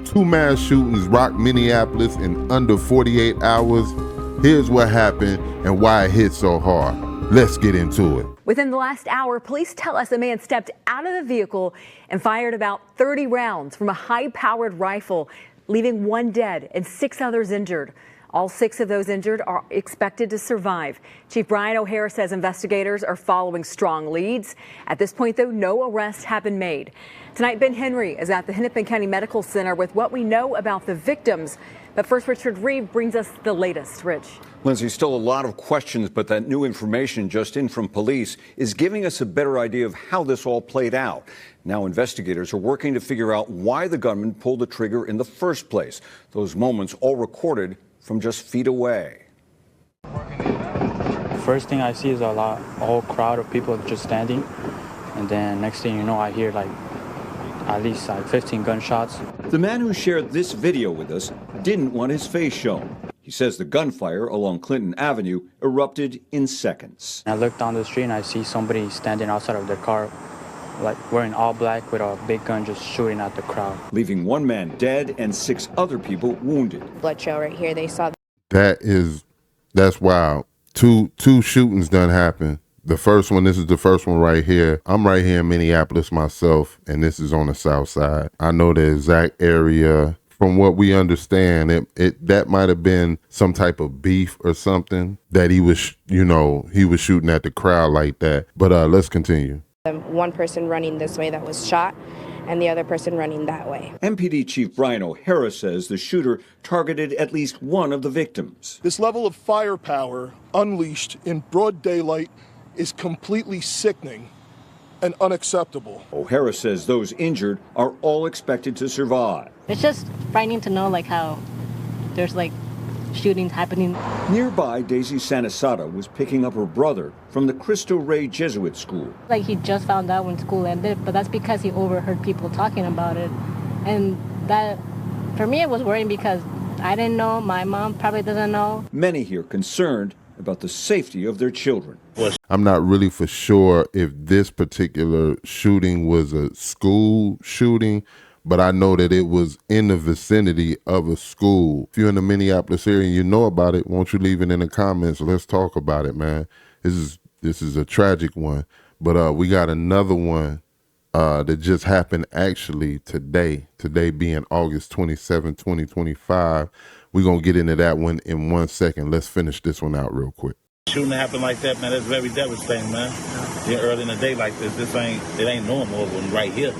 2 mass shootings rocked Minneapolis in under 48 hours. Here's what happened and why it hit so hard. Let's get into it. Within the last hour, police tell us a man stepped out of the vehicle and fired about 30 rounds from a high-powered rifle, leaving 1 dead and 6 others injured. All 6 of those injured are expected to survive. Chief Brian O'Hara says investigators are following strong leads. At this point, though, no arrests have been made. Tonight, Ben Henry is at the Hennepin County Medical Center with what we know about the victims. But first, Richard Reeve brings us the latest. Rich. Lindsay, still a lot of questions, but that new information just in from police is giving us a better idea of how this all played out. Now investigators are working to figure out why the gunman pulled the trigger in the first place. Those moments all recorded from just feet away. First thing I see is a whole crowd of people just standing, and then next thing you know, I hear at least 15 gunshots. The man who shared this video with us didn't want his face shown. He says the gunfire along Clinton Avenue erupted in seconds. I look down the street and I see somebody standing outside of their car, wearing all black with a big gun, just shooting at the crowd, leaving 1 man dead and 6 other people wounded. Blood trail right here. They saw. That's wild. Two shootings done happened. The first one, this is the first one right here. I'm right here in Minneapolis myself, and this is on the south side. I know the exact area. From what we understand, that might have been some type of beef or something that he was shooting at the crowd like that. But let's continue. One person running this way that was shot, and the other person running that way. MPD Chief Brian O'Hara says the shooter targeted at least one of the victims. This level of firepower unleashed in broad daylight is completely sickening and unacceptable. O'Hara says those injured are all expected to survive. It's just frightening to know how there's shootings happening. Nearby, Daisy Sanasada was picking up her brother from the Cristo Jesuit school. He just found out when school ended, but that's because he overheard people talking about it. And that, for me, it was worrying because I didn't know, my mom probably doesn't know. Many here concerned about the safety of their children. I'm not really for sure if this particular shooting was a school shooting, but I know that it was in the vicinity of a school. If you're in the Minneapolis area and you know about it, won't you leave it in the comments? Let's talk about it, man. This is a tragic one, but we got another one that just happened actually today being August 27, 2025. We're going to get into that one in 1 second. Let's finish this one out real quick. Shooting happen like that, man, that's very devastating, man. Yeah, early in the day like this, it ain't normal right here.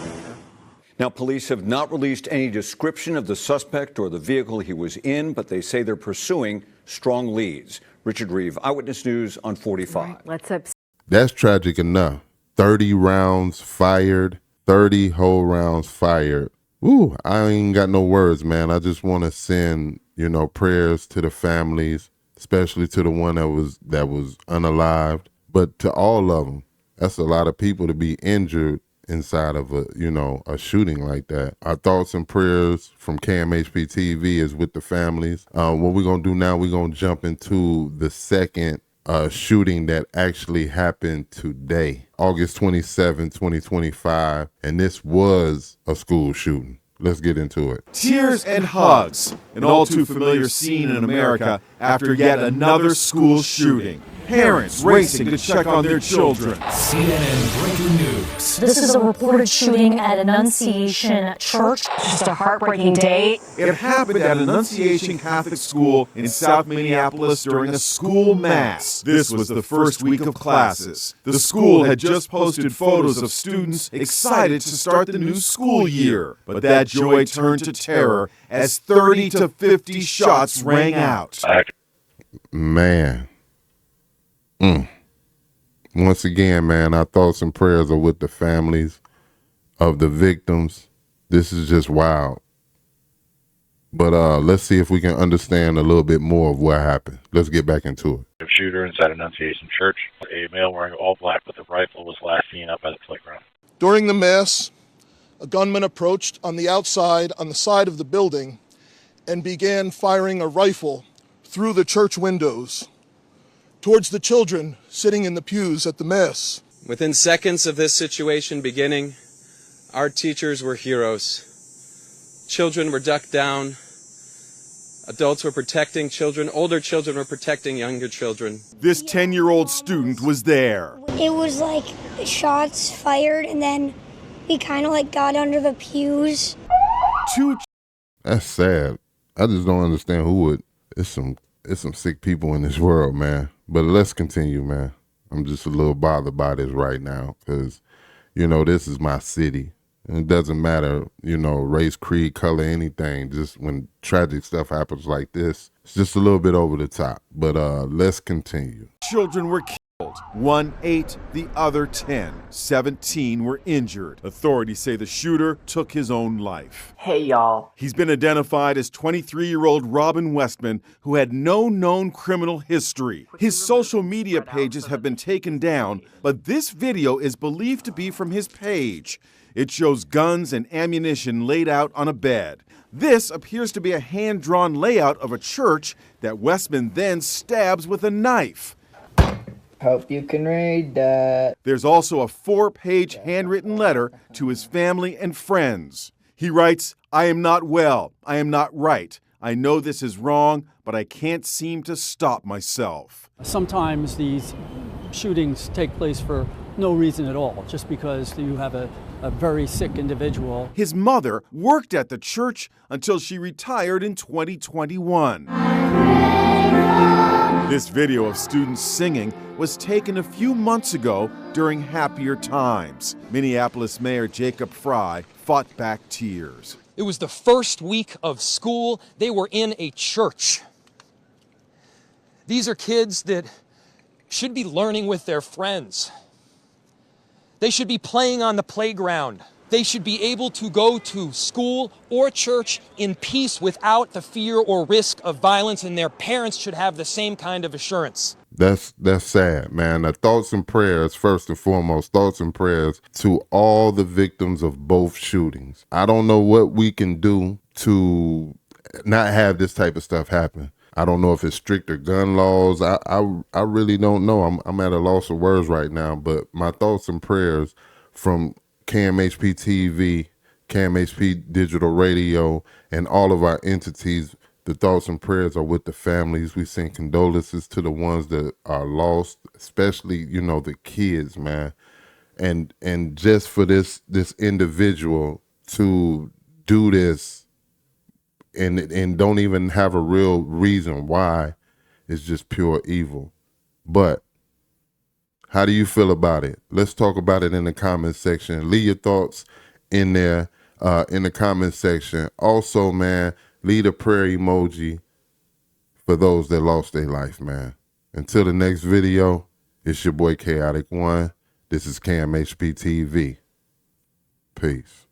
Now, police have not released any description of the suspect or the vehicle he was in, but they say they're pursuing strong leads. Richard Reeve, Eyewitness News on 45. Right, that's tragic enough. 30 rounds fired, 30 whole rounds fired. Ooh, I ain't got no words, man. I just want to send, prayers to the families, especially to the one that was unalived, but to all of them. That's a lot of people to be injured inside of a shooting like that. Our thoughts and prayers from KMHP TV is with the families. What we're going to do now, we're going to jump into the second shooting that actually happened today, August 27, 2025, and this was a school shooting. Let's get into it. Tears and hugs, an all too familiar scene in America after yet another school shooting. Parents racing to check on their children. CNN breaking news. This is a reported shooting at Annunciation Church. Just a heartbreaking day. It happened at Annunciation Catholic School in South Minneapolis during a school mass. This was the first week of classes. The school had just posted photos of students excited to start the new school year. But that joy turned to terror as 30 to 50 shots rang out. Man. Once again, man, our thoughts and prayers are with the families of the victims. This is just wild. But let's see if we can understand a little bit more of what happened. Let's get back into it. A shooter inside Annunciation Church. A male wearing all black with a rifle was last seen up by the playground. During the mass, a gunman approached on the side of the building, and began firing a rifle through the church windows towards the children sitting in the pews at the mass. Within seconds of this situation beginning, our teachers were heroes. Children were ducked down. Adults were protecting children. Older children were protecting younger children. This 10-year-old student was there. It was like shots fired, and then we kind of like got under the pews. That's sad. I just don't understand who would. It's some sick people in this world, man. But let's continue, man. I'm just a little bothered by this right now because, this is my city. And it doesn't matter, race, creed, color, anything. Just when tragic stuff happens like this, it's just a little bit over the top. But let's continue. Children were killed. 1 8, the other 10. 17 were injured. Authorities say the shooter took his own life. Hey, y'all. He's been identified as 23-year-old Robin Westman, who had no known criminal history. His social media pages have been taken down, but this video is believed to be from his page. It shows guns and ammunition laid out on a bed. This appears to be a hand-drawn layout of a church that Westman then stabs with a knife. Hope you can read that. There's also a 4-page handwritten letter to his family and friends. He writes, "I am not well. I am not right. I know this is wrong, but I can't seem to stop myself." Sometimes these shootings take place for no reason at all, just because you have a very sick individual. His mother worked at the church until she retired in 2021. This video of students singing was taken a few months ago during happier times. Minneapolis Mayor Jacob Fry fought back tears. It was the first week of school. They were in a church. These are kids that should be learning with their friends. They should be playing on the playground. They should be able to go to school or church in peace without the fear or risk of violence, and their parents should have the same kind of assurance. That's sad, man. Thoughts and prayers, first and foremost, thoughts and prayers to all the victims of both shootings. I don't know what we can do to not have this type of stuff happen. I don't know if it's stricter gun laws. I really don't know. I'm at a loss of words right now, but my thoughts and prayers from KMHP TV, KMHP Digital Radio, and all of our entities, the thoughts and prayers are with the families. We send condolences to the ones that are lost, especially, the kids, man. And just for this individual to do this and don't even have a real reason why, it's just pure evil. But how do you feel about it? Let's talk about it in the comments section. Leave your thoughts in there in the comments section. Also, man, leave a prayer emoji for those that lost their life, man. Until the next video, it's your boy Chaotic One. This is KMHP TV. Peace.